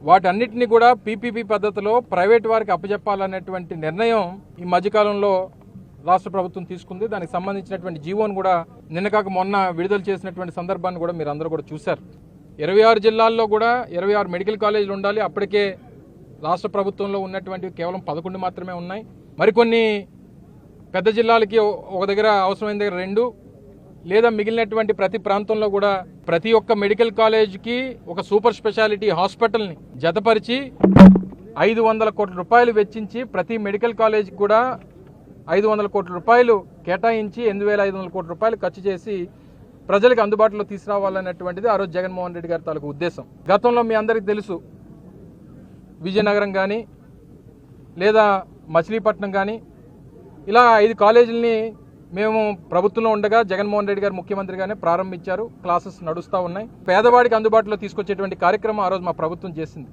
వాటన్నిటిని కూడా పీపీపీ పద్ధతిలో ప్రైవేట్ వారికి అప్పచెప్పాలనేటువంటి నిర్ణయం ఈ మధ్యకాలంలో రాష్ట్ర ప్రభుత్వం తీసుకుంది. దానికి సంబంధించినటువంటి జీవోను కూడా నిన్న కాక మొన్న విడుదల చేసినటువంటి సందర్భాన్ని కూడా మీరు అందరూ కూడా చూశారు. 26 జిల్లాల్లో కూడా 26 మెడికల్ కాలేజీలు ఉండాలి. అప్పటికే రాష్ట్ర ప్రభుత్వంలో ఉన్నటువంటి కేవలం 11 మాత్రమే ఉన్నాయి. మరికొన్ని పెద్ద జిల్లాలకి ఒక దగ్గర అవసరమైన దగ్గర 2 లేదా మిగిలినటువంటి ప్రతి ప్రాంతంలో కూడా ప్రతి ఒక్క మెడికల్ కాలేజీకి ఒక సూపర్ స్పెషాలిటీ హాస్పిటల్ని జతపరిచి 500 కోట్ల రూపాయలు వెచ్చించి ప్రతి మెడికల్ కాలేజీకి కూడా 500 కోట్ల రూపాయలు కేటాయించి 8500 కోట్ల రూపాయలు ఖర్చు చేసి ప్రజలకు అందుబాటులో తీసుకురావాలనేటువంటిది ఆ రోజు జగన్మోహన్ రెడ్డి గారి తాలూకు ఉద్దేశం. గతంలో మీ అందరికీ తెలుసు, విజయనగరం కానీ లేదా మచిలీపట్నం కానీ ఇలా 5 కాలేజీలని మేము ప్రభుత్వంలో ఉండగా జగన్మోహన్ రెడ్డి గారు ముఖ్యమంత్రిగానే ప్రారంభించారు. క్లాసెస్ నడుస్తూ ఉన్నాయి. పేదవాడికి అందుబాటులో తీసుకొచ్చేటువంటి కార్యక్రమం ఆ రోజు మా ప్రభుత్వం చేసింది.